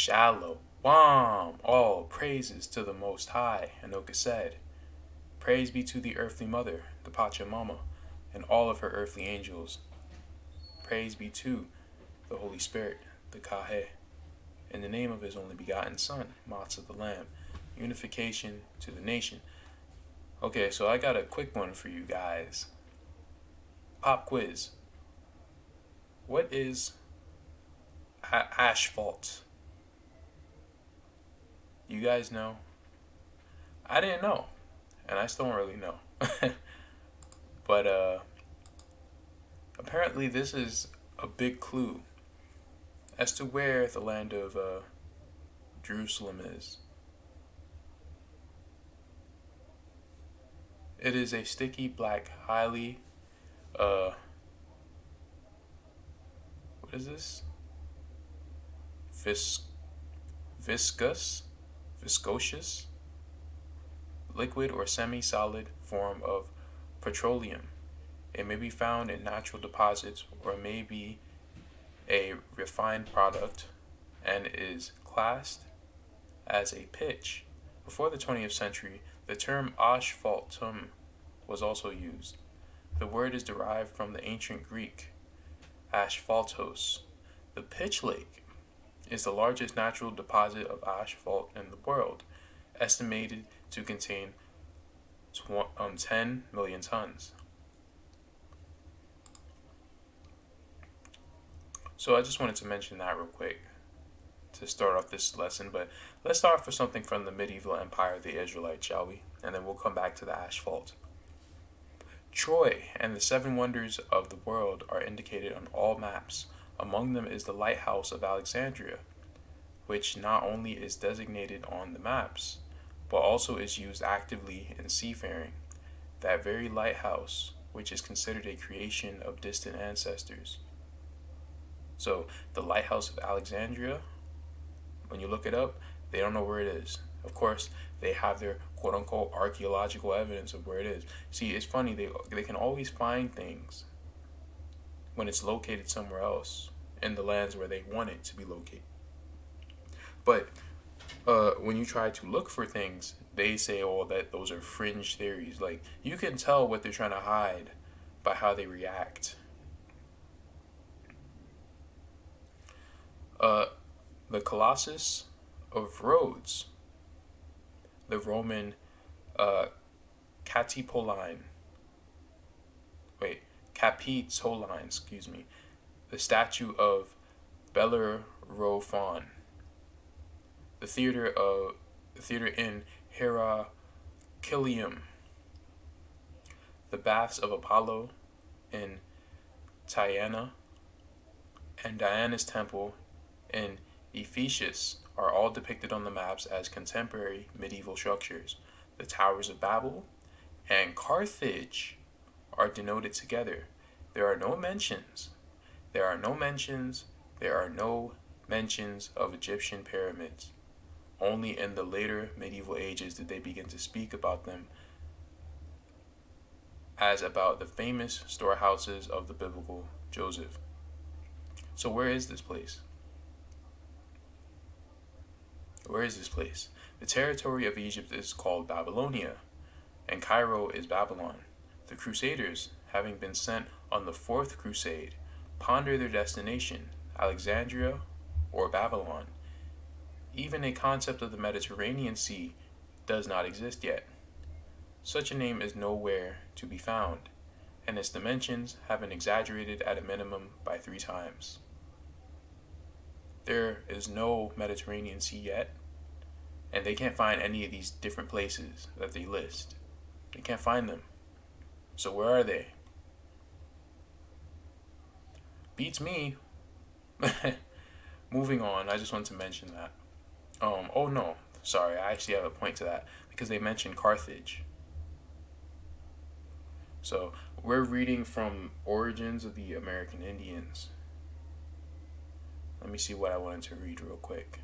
Shallow. Wham! All praises to the Most High, Anoka said. Praise be to the earthly mother, the Pachamama, and all of her earthly angels. Praise be to the Holy Spirit, the Kahe, in the name of his only begotten Son, Motsah the Lamb. Unification to the nation. Okay, so I got a quick one for you guys. Pop quiz. What is asphalt? You guys know? I didn't know, and I still don't really know. But apparently this is a big clue as to where the land of Jerusalem is. It is a sticky black, highly what is this? Vis- viscous, viscous, liquid or semi-solid form of petroleum. It may be found in natural deposits or may be a refined product and is classed as a pitch. Before the 20th century, the term asphaltum was also used. The word is derived from the ancient Greek asphaltos. The pitch lake is the largest natural deposit of asphalt in the world, estimated to contain 10 million tons. So I just wanted to mention that real quick to start off this lesson, but let's start off with something from the medieval empire of the Israelites, shall we? And then we'll come back to the asphalt. Troy and the seven wonders of the world are indicated on all maps. Among them is the lighthouse of Alexandria, which not only is designated on the maps, but also is used actively in seafaring. That very lighthouse, which is considered a creation of distant ancestors. So, the lighthouse of Alexandria, when you look it up, they don't know where it is. Of course, they have their quote unquote archaeological evidence of where it is. See, it's funny, they can always find things when it's located somewhere else in the lands where they want it to be located. But when you try to look for things, they say, oh, that those are fringe theories. Like, you can tell what they're trying to hide by how they react. The Colossus of Rhodes, the Roman Capitoline, excuse me, the statue of Bellerophon, the theater in Heraclium, the baths of Apollo in Tyana, and Diana's temple in Ephesus are all depicted on the maps as contemporary medieval structures. The towers of Babel and Carthage are denoted together. There are no mentions. There are no mentions. There are no mentions of Egyptian pyramids. Only in the later medieval ages did they begin to speak about them as about the famous storehouses of the biblical Joseph. So where is this place? Where is this place? The territory of Egypt is called Babylonia, and Cairo is Babylon. The Crusaders, having been sent on the fourth crusade, ponder their destination, Alexandria or Babylon. Even a concept of the Mediterranean Sea does not exist yet. Such a name is nowhere to be found, and its dimensions have been exaggerated at a minimum by 3 times. There is no Mediterranean Sea yet, and they can't find any of these different places that they list. They can't find them. So where are they? Beats me. Moving on, I just wanted to mention that. Oh no, sorry, I actually have a point to that because they mentioned Carthage. So we're reading from Origins of the American Indians. Let me see what I wanted to read real quick.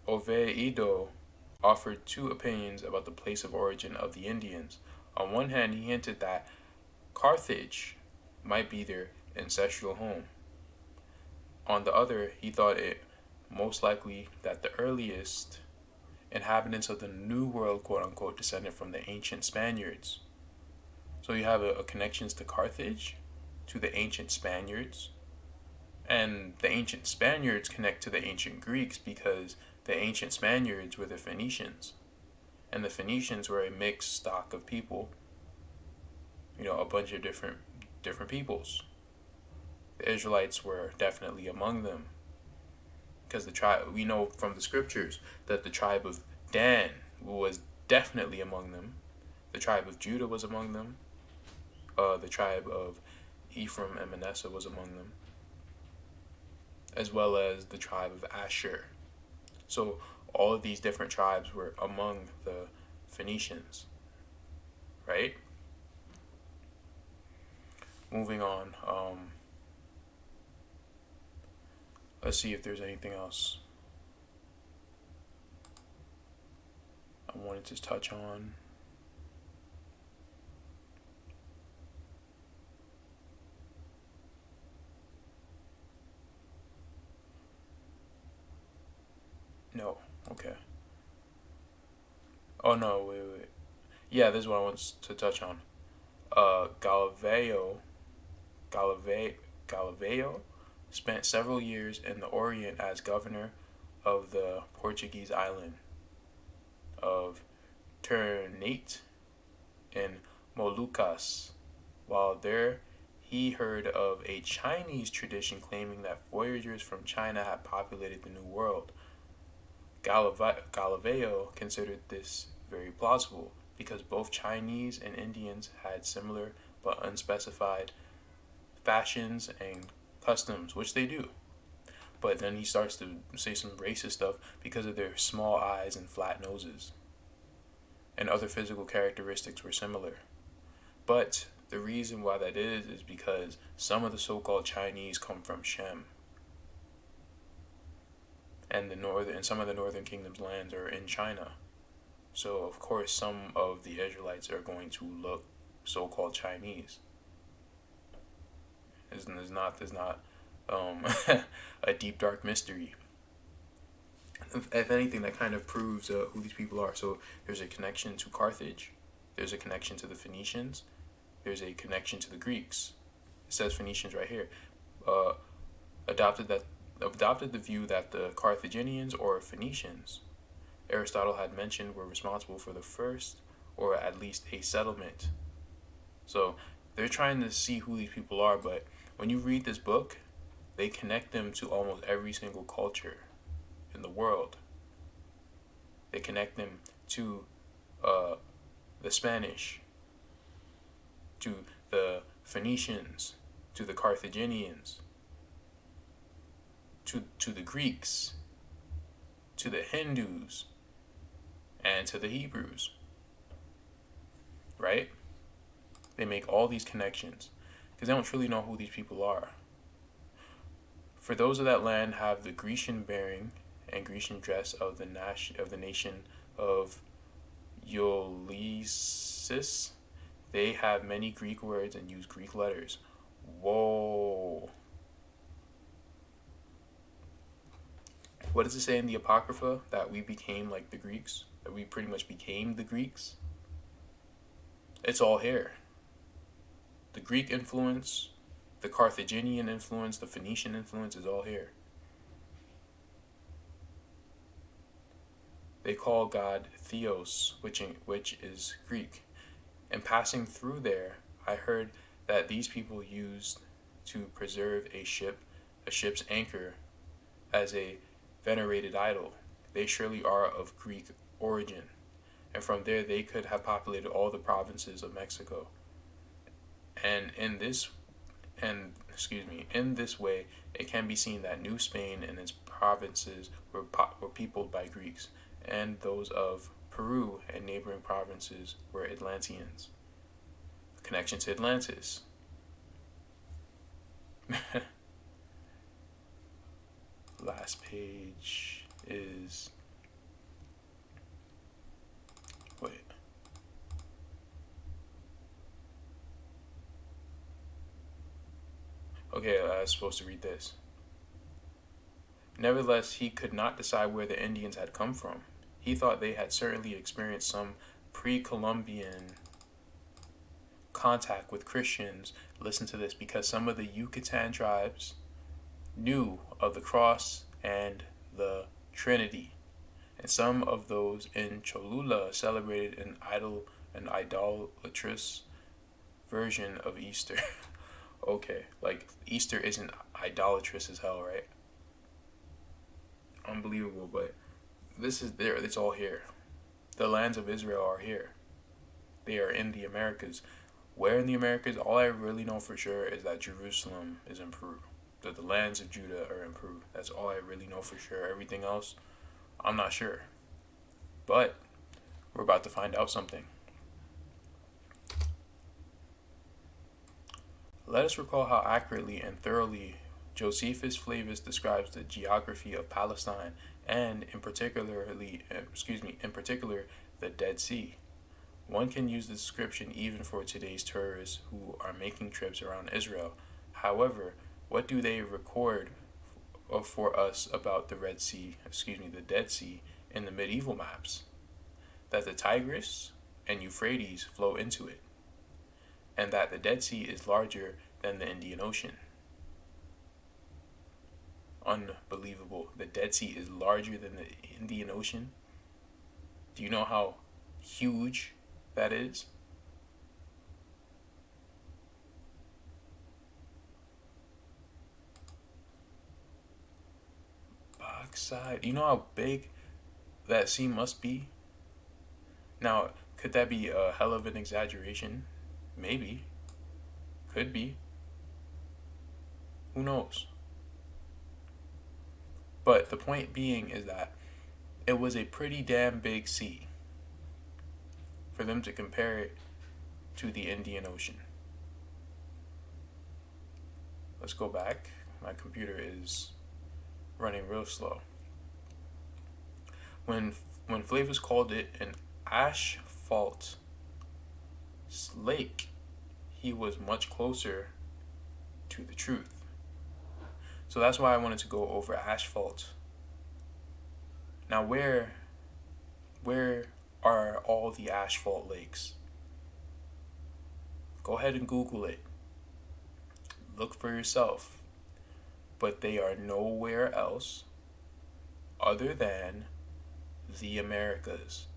Oviedo offered two opinions about the place of origin of the Indians. On one hand, he hinted that Carthage might be their ancestral home. On the other, he thought it most likely that the earliest inhabitants of the New World, quote unquote, descended from the ancient Spaniards. So you have a connections to Carthage, to the ancient Spaniards, and the ancient Spaniards connect to the ancient Greeks because the ancient Spaniards were the Phoenicians, and the Phoenicians were a mixed stock of people. A bunch of different peoples. The Israelites were definitely among them, because the tribe, we know from the scriptures that the tribe of Dan was definitely among them. The tribe of Judah was among them. The tribe of Ephraim and Manasseh was among them, as well as the tribe of Asher. So all of these different tribes were among the Phoenicians, right? Moving on. Let's see if there's anything else I wanted to touch on. No. Okay. Oh no, wait. Yeah, this is what I want to touch on. Galileo spent several years in the Orient as governor of the Portuguese island of Ternate in Moluccas. While there, he heard of a Chinese tradition claiming that voyagers from China had populated the New World. Galileo considered this very plausible because both Chinese and Indians had similar but unspecified fashions and customs, which they do. But then he starts to say some racist stuff because of their small eyes and flat noses. And other physical characteristics were similar. But the reason why that is because some of the so-called Chinese come from Shem. And some of the northern kingdom's lands are in China. So of course some of the Israelites are going to look so-called Chinese. There's not a deep dark mystery. If anything, that kind of proves who these people are. So there's a connection to Carthage, there's a connection to the Phoenicians, there's a connection to the Greeks. It says Phoenicians right here. Adopted the view that the Carthaginians or Phoenicians Aristotle had mentioned were responsible for the first, or at least a settlement. So they're trying to see who these people are, but when you read this book, they connect them to almost every single culture in the world. They connect them to the Spanish, to the Phoenicians, to the Carthaginians, to the Greeks, to the Hindus, and to the Hebrews. Right? They make all these connections because they don't truly know who these people are. For those of that land have the Grecian bearing and Grecian dress of the nation of Ulysses. They have many Greek words and use Greek letters. Whoa. What does it say in the Apocrypha? That we became like the Greeks? That we pretty much became the Greeks? It's all here. The Greek influence, the Carthaginian influence, the Phoenician influence is all here. They call God Theos, which is Greek. And passing through there, I heard that these people used to preserve a ship's anchor, as a venerated idol. They surely are of Greek origin, and from there they could have populated all the provinces of Mexico. And in this way, it can be seen that New Spain and its provinces were peopled by Greeks, and those of Peru and neighboring provinces were Atlanteans. Connection to Atlantis. Last page is Okay, I was supposed to read this. Nevertheless, he could not decide where the Indians had come from. He thought they had certainly experienced some pre-Columbian contact with Christians. Listen to this, because some of the Yucatan tribes knew of the cross and the Trinity, and some of those in Cholula celebrated an idolatrous version of Easter. Okay, like Easter isn't idolatrous as hell, right? Unbelievable, but this is there. It's all here. The lands of Israel are here. They are in the Americas. Where in the Americas? All I really know for sure is that Jerusalem is in Peru. That the lands of Judah are in Peru. That's all I really know for sure. Everything else, I'm not sure. But we're about to find out something. Let us recall how accurately and thoroughly Josephus Flavius describes the geography of Palestine and in particular the Dead Sea. One can use the description even for today's tourists who are making trips around Israel. However, what do they record for us about the Dead Sea in the medieval maps? That the Tigris and Euphrates flow into it, and that the Dead Sea is larger than the Indian Ocean. Unbelievable. The Dead Sea is larger than the Indian Ocean. Do you know how huge that is? Backside. You know how big that sea must be? Now, could that be a hell of an exaggeration? Maybe. Could be. Who knows? But the point being is that it was a pretty damn big sea for them to compare it to the Indian Ocean. Let's go back. My computer is running real slow. When Flavius called it an asphalt lake, he was much closer to the truth. So that's why I wanted to go over asphalt. Now, where are all the asphalt lakes? Go ahead and Google it. Look for yourself. But they are nowhere else other than the Americas.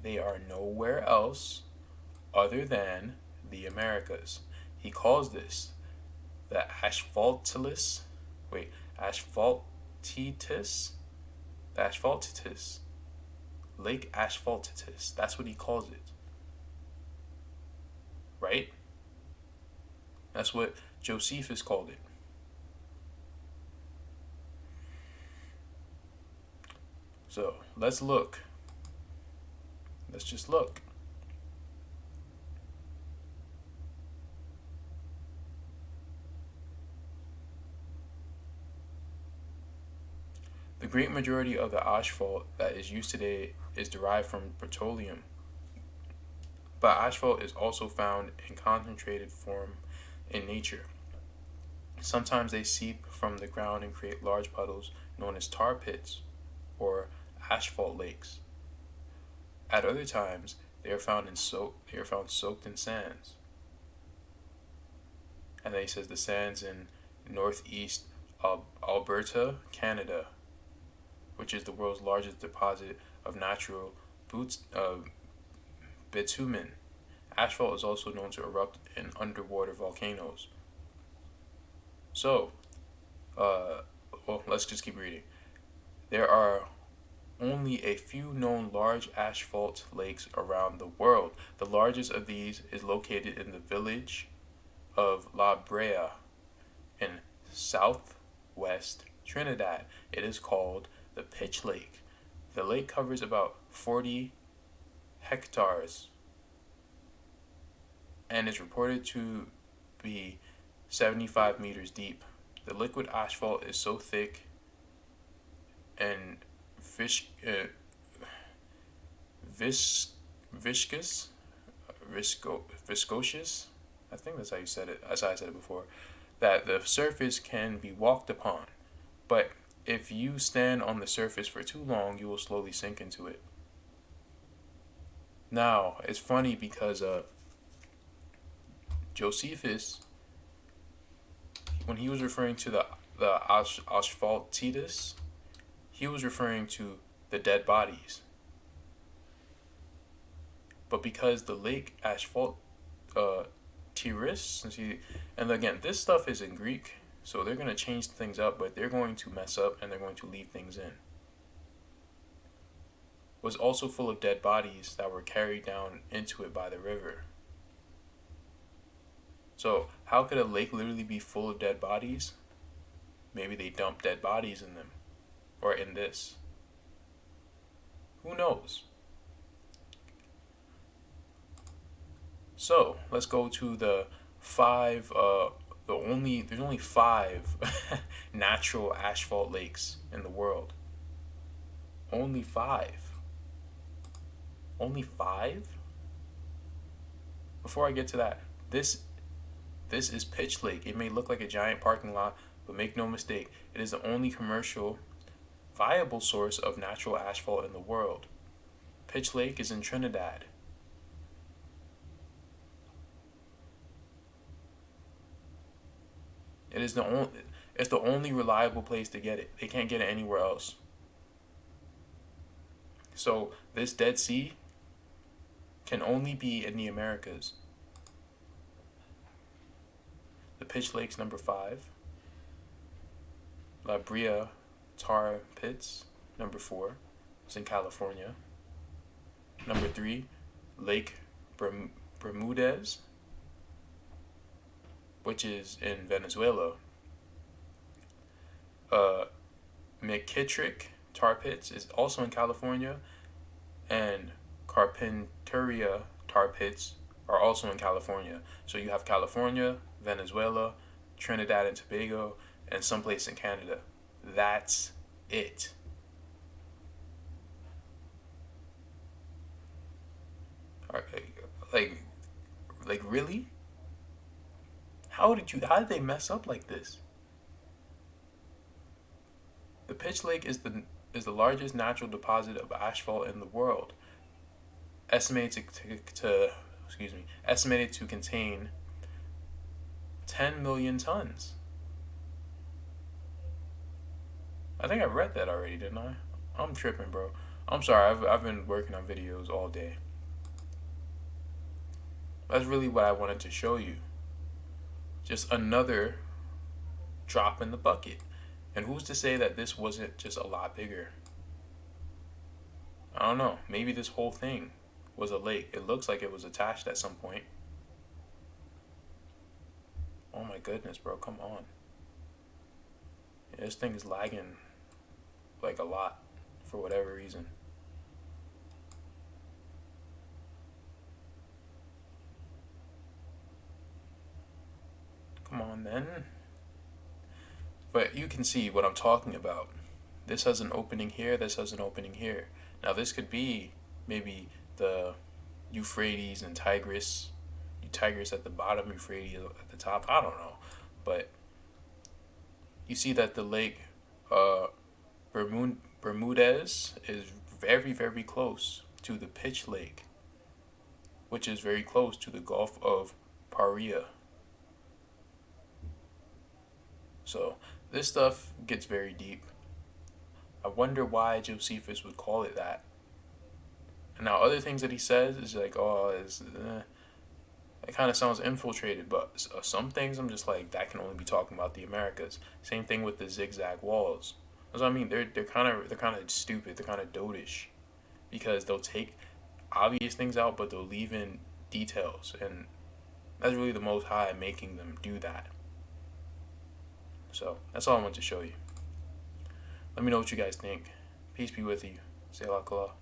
They are nowhere else other than the Americas. He calls this the asphaltitis. The asphaltitis. Lake asphaltitis. That's what he calls it. Right? That's what Josephus called it. So let's look. Let's just look. The great majority of the asphalt that is used today is derived from petroleum. But asphalt is also found in concentrated form in nature. Sometimes they seep from the ground and create large puddles known as tar pits or asphalt lakes. At other times, they are found soaked in sands. And then he says the sands in northeast Alberta, Canada, which is the world's largest deposit of natural bitumen. Asphalt is also known to erupt in underwater volcanoes. So, let's just keep reading. There are only a few known large asphalt lakes around the world. The largest of these is located in the village of La Brea in southwest Trinidad. It is called the Pitch Lake. The lake covers about 40 hectares and is reported to be 75 meters deep. The liquid asphalt is so thick and viscous I think that's how you said it. That's how I said it before. That the surface can be walked upon, but if you stand on the surface for too long, you will slowly sink into it. Now, it's funny because Josephus, when he was referring to the asphaltitis, he was referring to the dead bodies. But because the lake asphalt Tiris, and again, this stuff is in Greek, so they're going to change things up, but they're going to mess up and they're going to leave things in. Was also full of dead bodies that were carried down into it by the river. So, how could a lake literally be full of dead bodies? Maybe they dumped dead bodies in them, or in this. Who knows? So let's go to the five. There's only five natural asphalt lakes in the world. Only five. Only five. Before I get to that, this is Pitch Lake. It may look like a giant parking lot, but make no mistake, it is the only commercial viable source of natural asphalt in the world. Pitch Lake is in Trinidad. It's the only reliable place to get it. They can't get it anywhere else. So this Dead Sea can only be in the Americas. The Pitch Lake's number 5. La Brea Tar Pits, number 4. It's in California. Number 3, Lake Bermudez, which is in Venezuela. McKittrick Tar Pits is also in California, and Carpinteria Tar Pits are also in California. So you have California, Venezuela, Trinidad and Tobago, and someplace in Canada. That's it. Like really? How did they mess up like this? The Pitch Lake is the largest natural deposit of asphalt in the world. Estimated to contain 10 million tons. I think I read that already, didn't I? I'm tripping, bro. I'm sorry. I've been working on videos all day. That's really what I wanted to show you. Just another drop in the bucket. And who's to say that this wasn't just a lot bigger? I don't know. Maybe this whole thing was a lake. It looks like it was attached at some point. Oh my goodness, bro. Come on. Yeah, this thing is lagging like a lot for whatever reason. Come on, then. But you can see what I'm talking about. This has an opening here, this has an opening here. Now this could be maybe the Euphrates and Tigris. Tigris at the bottom, Euphrates at the top. I don't know. But you see that the lake Bermudez is very, very close to the Pitch Lake, which is very close to the Gulf of Paria. So this stuff gets very deep. I wonder why Josephus would call it that. And now other things that he says is like, it kind of sounds infiltrated, but some things I'm just like, that can only be talking about the Americas. Same thing with the zigzag walls. That's what I mean. They're kind of stupid. They're kind of dotish, because they'll take obvious things out, but they'll leave in details, and that's really the Most High making them do that. So that's all I wanted to show you. Let me know what you guys think. Peace be with you. Say Allah.